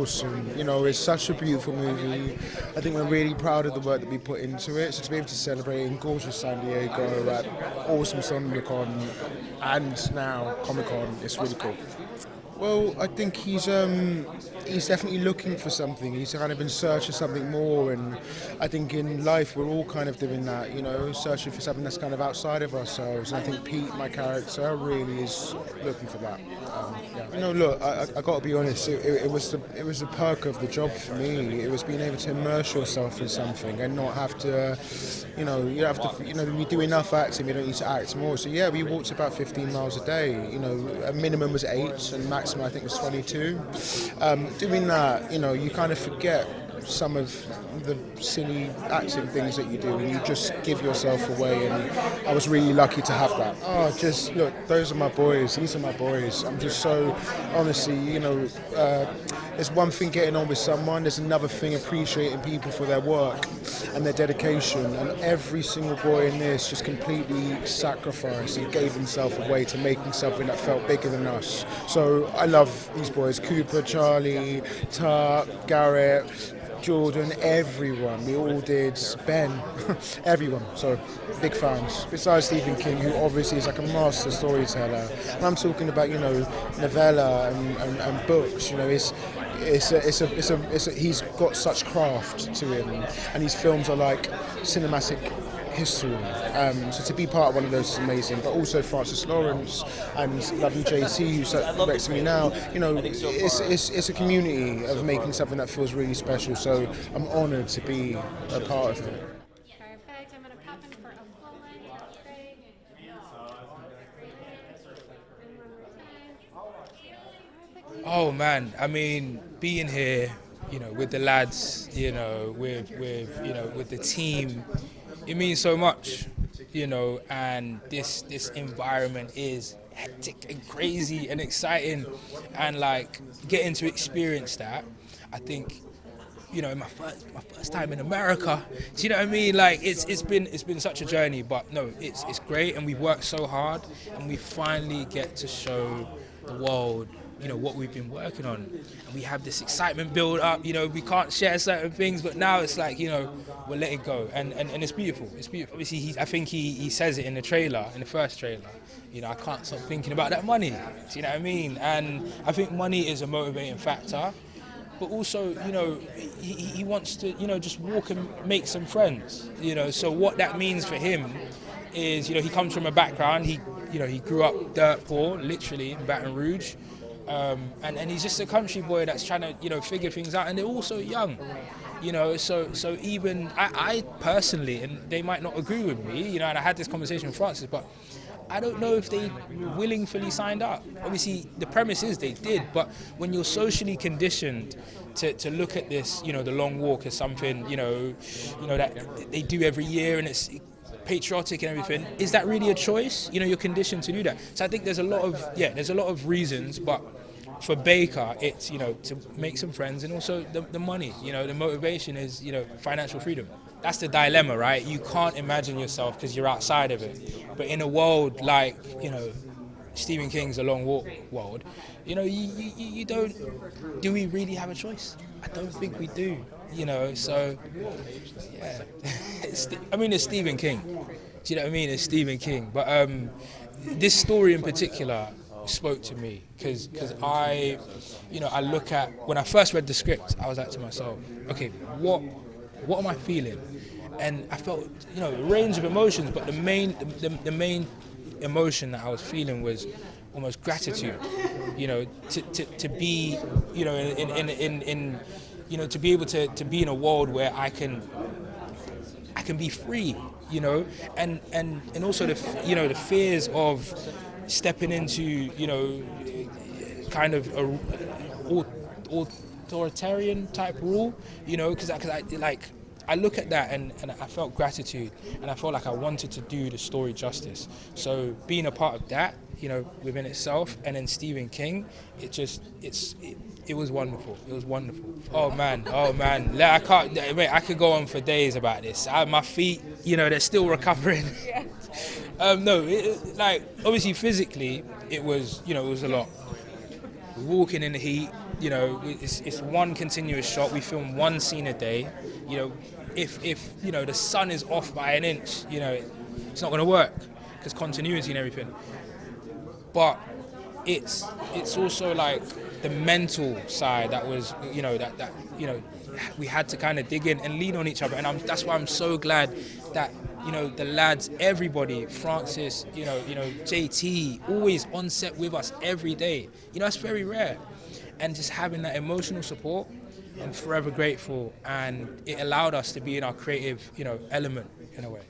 awesome. You know, it's such a beautiful movie. I think we're really proud of the work that we put into it. So to be able to celebrate in gorgeous San Diego at awesome SonderCon and now Comic-Con, it's really cool. Well, I think he's definitely looking for something. He's kind of in search of something more, and I think in life we're all kind of doing that, you know, searching for something that's kind of outside of ourselves. And I think Pete, my character, really is looking for that. Yeah. You know, look, I got to be honest. It was the perk of the job for me. It was being able to immerse yourself in something and not have to, you we do enough acting. We don't need to act more. So yeah, we walked about 15 miles a day. You know, a minimum was 8 and maximum I think was 22. Doing that, you know, you kind of forget some of the silly acting things that you do, and you just give yourself away, and I was really lucky to have that. Oh, just look, those are my boys, these are my boys. I'm just so, honestly, you know, there's one thing getting on with someone, there's another thing appreciating people for their work and their dedication, and every single boy in this just completely sacrificed and gave himself away to making something that felt bigger than us. So I love these boys, Cooper, Charlie, Tut, Garrett, Jordan, everyone. We all did. Ben, everyone. So big fans. Besides Stephen King, who obviously is like a master storyteller. And I'm talking about, you know, novella and books. You know, he's got such craft to him, and his films are like cinematic history. So to be part of one of those is amazing. But also Francis Lawrence and lovely JT, who's sat next to me now. You know, it's a community of making something that feels really special. So I'm honoured to be a part of it. Perfect. I'm going to pop in for a full line. That's great. Oh man, I mean, being here, you know, with the lads, you know, with the team, it means so much, you know, and this environment is hectic and crazy and exciting, and like getting to experience that, I think, you know, my first time in America, do you know what I mean? Like it's been such a journey, but no, it's great, and we've worked so hard, and we finally get to show the world, you know, what we've been working on, and we have this excitement build up. You know, we can't share certain things, but now it's like, you know, we'll let it go, and it's beautiful. It's beautiful. Obviously, I think he says it in the trailer, in the first trailer. You know, I can't stop thinking about that money. Do you know what I mean? And I think money is a motivating factor, but also, you know, he wants to, you know, just walk and make some friends. You know, so what that means for him is, you know, he comes from a background. He grew up dirt poor, literally in Baton Rouge. And he's just a country boy that's trying to, you know, figure things out, and they're also young, you know, so even I personally, and they might not agree with me, you know, and I had this conversation with Francis, but I don't know if they willingly signed up. Obviously the premise is they did, but when you're socially conditioned to look at this, you know, the long walk as something, you know that they do every year, and it's patriotic and everything, is that really a choice? You know, you're conditioned to do that. So I think there's a lot of reasons, but for Baker, it's, you know, to make some friends, and also the money, you know, the motivation is, you know, financial freedom. That's the dilemma, right? You can't imagine yourself because you're outside of it. But in a world like, you know, Stephen King's A Long Walk world, you know, you don't, do we really have a choice? I don't think we do, you know, so, yeah. I mean, it's Stephen King. Do you know what I mean? It's Stephen King. But this story in particular spoke to me because I look at, when I first read the script, I was like to myself, okay, what am I feeling? And I felt, you know, a range of emotions, but the main emotion that I was feeling was almost gratitude, you know, to be, you know, in you know, to be able to be in a world where I can be free, you know, and also the fears of stepping into, you know, kind of a authoritarian type rule, you know, because I look at that and I felt gratitude, and I felt like I wanted to do the story justice. So being a part of that, you know, within itself, and then Stephen King, it was wonderful. It was wonderful. Oh man. I can't. Wait, I could go on for days about this. My feet, you know, they're still recovering. No, like obviously physically, it was, you know, it was a lot. Walking in the heat, You know, it's one continuous shot. We film one scene a day. You know, if you know the sun is off by an inch, you know, it's not going to work because continuity and everything. But it's also like the mental side that was, you know, that you know, we had to kind of dig in and lean on each other, and that's why I'm so glad that, you know, the lads, everybody, Francis, you know, JT, always on set with us every day. You know, it's very rare, and just having that emotional support, I'm forever grateful, and it allowed us to be in our creative, you know, element in a way.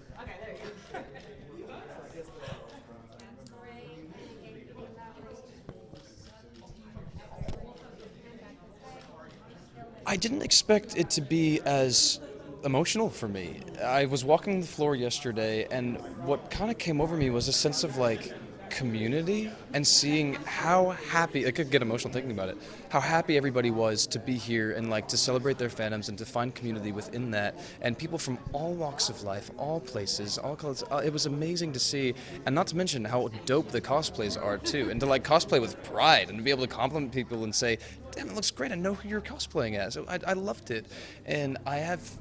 I didn't expect it to be as emotional for me. I was walking the floor yesterday, and what kind of came over me was a sense of like community, and seeing how happy, I could get emotional thinking about it, how happy everybody was to be here and like to celebrate their fandoms and to find community within that, and people from all walks of life, all places, all colors. It was amazing to see, and not to mention how dope the cosplays are too, and to like cosplay with pride and to be able to compliment people and say, damn, it looks great, I know who you're cosplaying as. So I loved it, and I've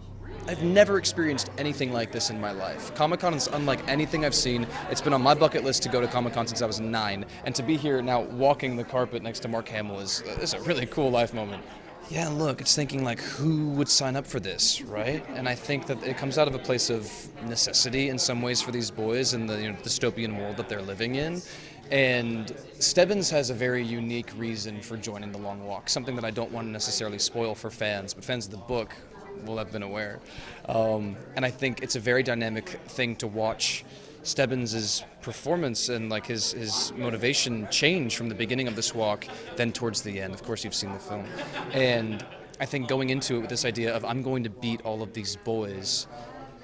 never experienced anything like this in my life. Comic-Con is unlike anything I've seen. It's been on my bucket list to go to Comic-Con since I was 9, and to be here now walking the carpet next to Mark Hamill is a really cool life moment. Yeah, look, it's thinking like, who would sign up for this, right? And I think that it comes out of a place of necessity in some ways for these boys in the, you know, dystopian world that they're living in. And Stubbins has a very unique reason for joining the Long Walk, something that I don't want to necessarily spoil for fans, but fans of the book will have been aware. And I think it's a very dynamic thing to watch Stubbins' performance and like his motivation change from the beginning of this walk then towards the end. Of course, you've seen the film. And I think going into it with this idea of I'm going to beat all of these boys,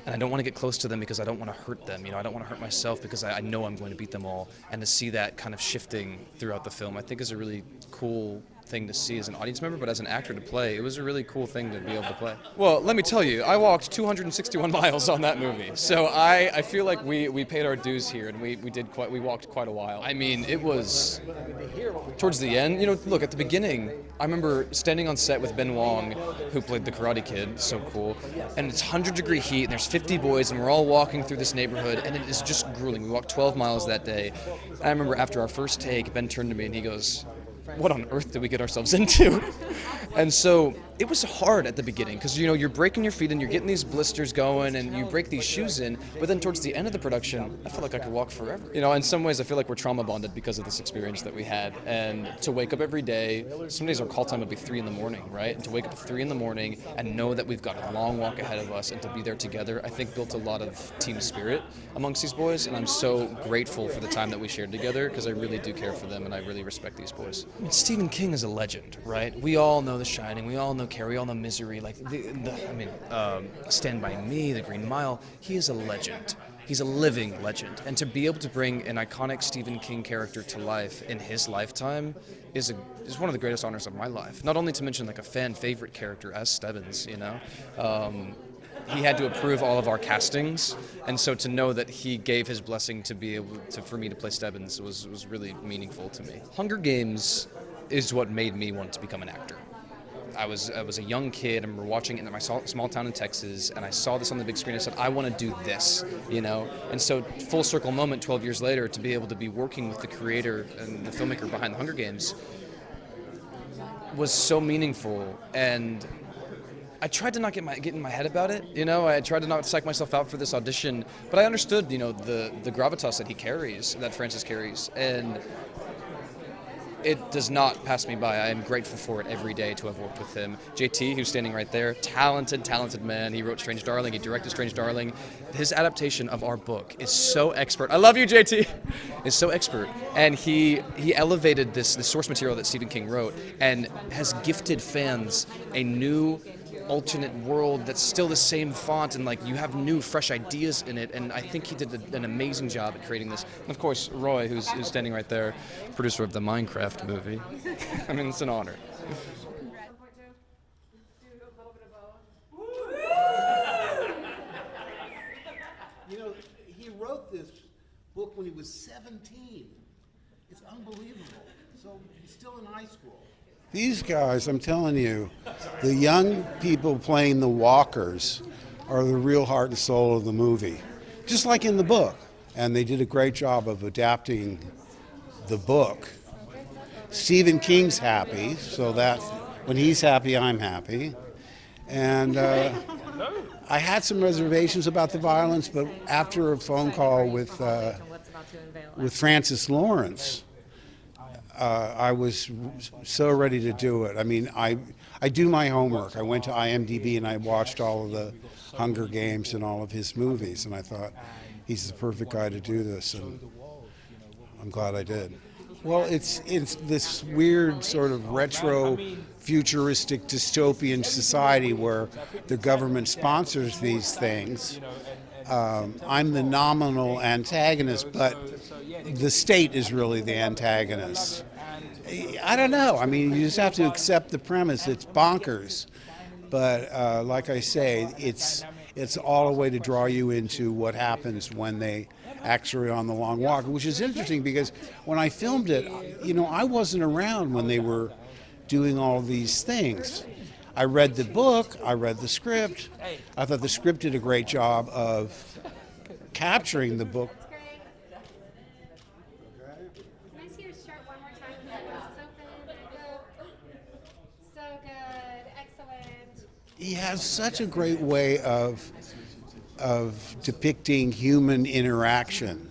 and I don't want to get close to them because I don't want to hurt them. You know, I don't want to hurt myself because I know I'm going to beat them all. And to see that kind of shifting throughout the film, I think is a really cool thing to see as an audience member, but as an actor to play, it was a really cool thing to be able to play. Well, let me tell you, I walked 261 miles on that movie, so I feel like we paid our dues here, and we walked quite a while. I mean, it was towards the end. You know, look, at the beginning, I remember standing on set with Ben Wong, who played the Karate Kid, so cool, and it's 100-degree heat, and there's 50 boys, and we're all walking through this neighborhood, and it is just grueling. We walked 12 miles that day. And I remember after our first take, Ben turned to me and he goes, what on earth did we get ourselves into? And so it was hard at the beginning because, you know, you're breaking your feet and you're getting these blisters going and you break these shoes in, but then towards the end of the production, I felt like I could walk forever. You know, in some ways I feel like we're trauma bonded because of this experience that we had, and to wake up every day, some days our call time would be 3 in the morning, right? And to wake up at 3 in the morning and know that we've got a long walk ahead of us and to be there together, I think built a lot of team spirit amongst these boys, and I'm so grateful for the time that we shared together because I really do care for them and I really respect these boys. I mean, Stephen King is a legend, right? We all know The Shining, we all know Carrie, we all know Misery, like Stand By Me, The Green Mile. He is a legend. He's a living legend. And to be able to bring an iconic Stephen King character to life in his lifetime is one of the greatest honors of my life. Not only to mention like a fan favorite character as Stubbins, you know. He had to approve all of our castings, and so to know that he gave his blessing to be able to, for me to play Stubbins was really meaningful to me. Hunger Games is what made me want to become an actor. I was a young kid, and we're watching it in my small town in Texas, and I saw this on the big screen. I said, I want to do this, you know? And so full circle moment 12 years later to be able to be working with the creator and the filmmaker behind the Hunger Games was so meaningful. And I tried to not get in my head about it, you know. I tried to not psych myself out for this audition, but I understood, you know, the gravitas that he carries, that Francis carries, and it does not pass me by. I am grateful for it every day to have worked with him. JT, who's standing right there, talented man. He wrote Strange Darling. He directed Strange Darling. His adaptation of our book is so expert. I love you, JT. Is so expert, and he elevated this source material that Stephen King wrote, and has gifted fans a new alternate world that's still the same font, and like you have new fresh ideas in it, and I think he did an amazing job at creating this. And of course Roy, who's standing right there, producer of the Minecraft movie. I mean, it's an honor. You know, he wrote this book when he was 17. It's unbelievable. So he's still in high school. These guys, I'm telling you, the young people playing the walkers are the real heart and soul of the movie, just like in the book. And they did a great job of adapting the book. Stephen King's happy, so that when he's happy, I'm happy. And I had some reservations about the violence, but after a phone call with Francis Lawrence, I was so ready to do it. I mean, I do my homework. I went to IMDb and I watched all of the Hunger Games and all of his movies, and I thought he's the perfect guy to do this, and I'm glad I did. Well, it's this weird sort of retro, futuristic, dystopian society where the government sponsors these things. I'm the nominal antagonist, but the state is really the antagonist. I don't know. I mean, you just have to accept the premise. It's bonkers. But like I say, it's all a way to draw you into what happens when they actually are on the long walk, which is interesting because when I filmed it, you know, I wasn't around when they were doing all these things. I read the book, I read the script. I thought the script did a great job of capturing the book. Can I see your shirt one more time? This is open. So good. Excellent. He has such a great way of depicting human interaction.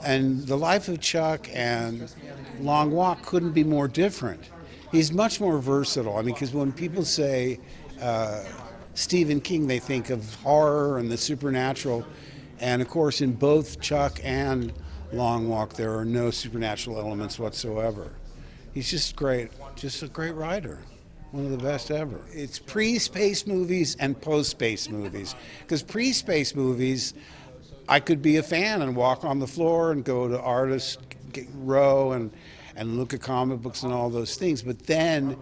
And The Life of Chuck and Long Walk couldn't be more different. He's much more versatile. I mean, because when people say Stephen King, they think of horror and the supernatural. And of course, in both Chuck and Long Walk, there are no supernatural elements whatsoever. He's just great, just a great writer. One of the best ever. It's pre-space movies and post-space movies. Because pre-space movies, I could be a fan and walk on the floor and go to artist row and look at comic books and all those things. But then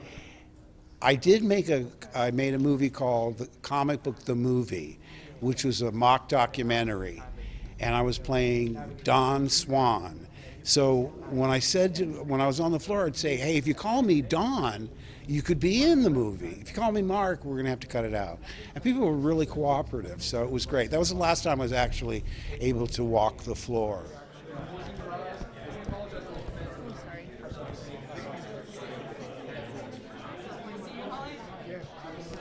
I made a movie called The Comic Book The Movie, which was a mock documentary. And I was playing Don Swan. So when I was on the floor, I'd say, hey, if you call me Don, you could be in the movie. If you call me Mark, we're going to have to cut it out. And people were really cooperative, so it was great. That was the last time I was actually able to walk the floor.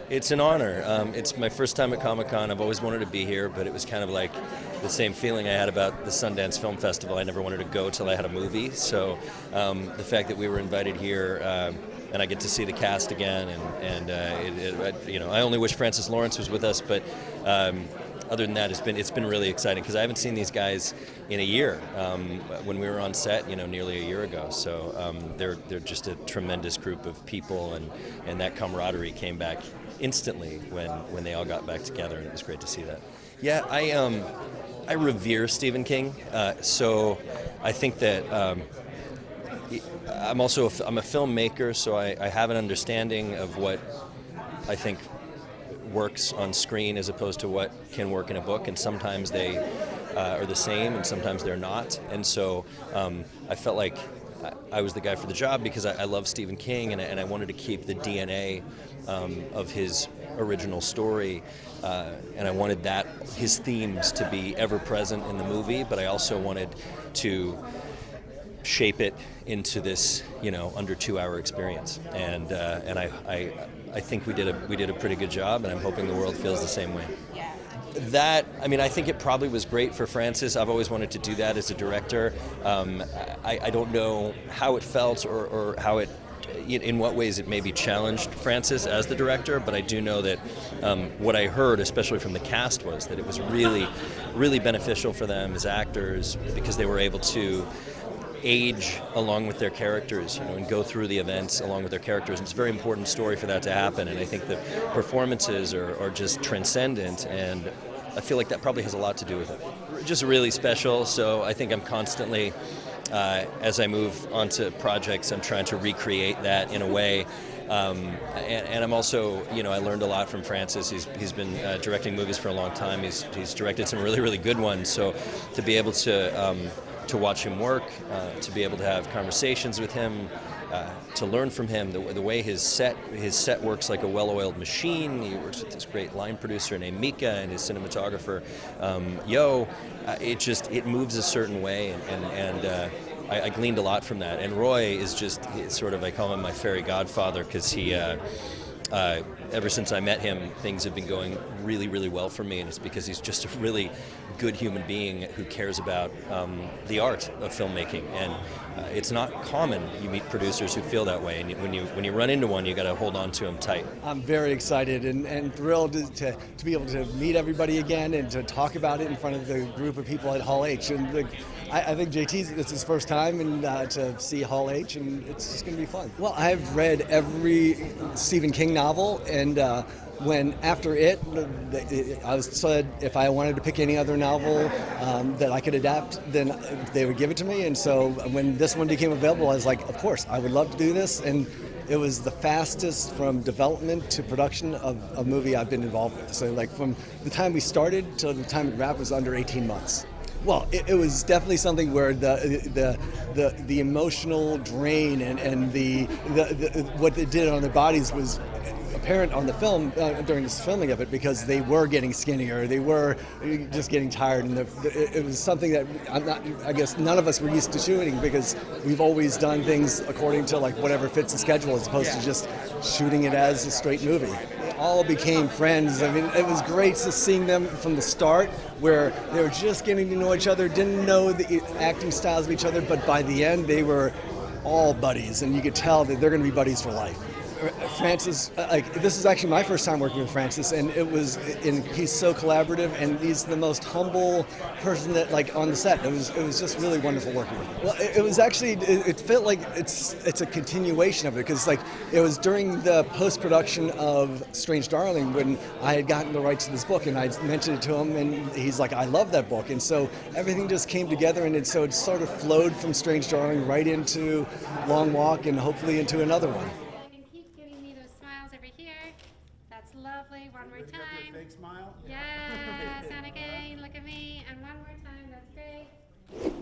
It's an honor. It's my first time at Comic-Con. I've always wanted to be here, but it was kind of like the same feeling I had about the Sundance Film Festival. I never wanted to go till I had a movie. So the fact that we were invited here, and I get to see the cast again, I only wish Francis Lawrence was with us, but other than that, it's been really exciting because I haven't seen these guys in a year. When we were on set, nearly a year ago. So they're just a tremendous group of people, and that camaraderie came back instantly when they all got back together, and it was great to see that. Yeah, I revere Stephen King, so I think that I'm a filmmaker, so I have an understanding of what I think works on screen as opposed to what can work in a book, and sometimes they are the same and sometimes they're not, and so I felt like I was the guy for the job because I love Stephen King, and I wanted to keep the DNA of his original story, and I wanted his themes to be ever present in the movie, but I also wanted to shape it into this under 2-hour experience, and I think we did a pretty good job, and I'm hoping the world feels the same way. I think it probably was great for Francis. I've always wanted to do that as a director. I don't know how it felt or how it, in what ways it maybe challenged Francis as the director, but I do know that what I heard, especially from the cast, was that it was really, really beneficial for them as actors because they were able to age along with their characters, and go through the events along with their characters. And it's a very important story for that to happen, and I think the performances are just transcendent, and I feel like that probably has a lot to do with it. Just really special, so I think I'm constantly, as I move onto projects, I'm trying to recreate that in a way. And I'm also, I learned a lot from Francis. He's been directing movies for a long time. He's directed some really, really good ones, so to be able to watch him work, to be able to have conversations with him, to learn from him, the way his set works like a well-oiled machine. He works with this great line producer named Mika and his cinematographer Yo. It moves a certain way, and I gleaned a lot from that. And Roy is just sort of, I call him my fairy godfather, because he, ever since I met him, things have been going really, really well for me, and it's because he's just a really good human being who cares about the art of filmmaking. And it's not common you meet producers who feel that way, and when you run into one, you got to hold on to them tight. I'm very excited and thrilled to be able to meet everybody again and to talk about it in front of the group of people at Hall H. And I think JT's, it's his first time, and to see Hall H, and it's just going to be fun. Well, I've read every Stephen King novel, and when after it, I was said if I wanted to pick any other novel that I could adapt, then they would give it to me. And so when this one became available, I was like, of course, I would love to do this. And it was the fastest from development to production of a movie I've been involved with. So like from the time we started till the time it wrapped was under 18 months. Well, it was definitely something where the emotional drain and the what they did on their bodies was apparent on the film during the filming of it, because they were getting skinnier, they were just getting tired, and it was something that I guess none of us were used to shooting, because we've always done things according to like whatever fits the schedule, as opposed to just shooting it as a straight movie. All became friends. I mean, it was great to seeing them from the start, where they were just getting to know each other, didn't know the acting styles of each other, but by the end they were all buddies, and you could tell that they're going to be buddies for life. Francis, this is actually my first time working with Francis, and he's so collaborative, and he's the most humble person that on the set. It was just really wonderful working with him. Well, it was actually, it felt like it's a continuation of it, because it was during the post-production of Strange Darling when I had gotten the rights to this book, and I mentioned it to him, and he's like, I love that book. And so everything just came together, and so it sort of flowed from Strange Darling right into Long Walk, and hopefully into another one. Lovely. One more time. Your fake smile? Yes, and again, look at me, and one more time. That's great.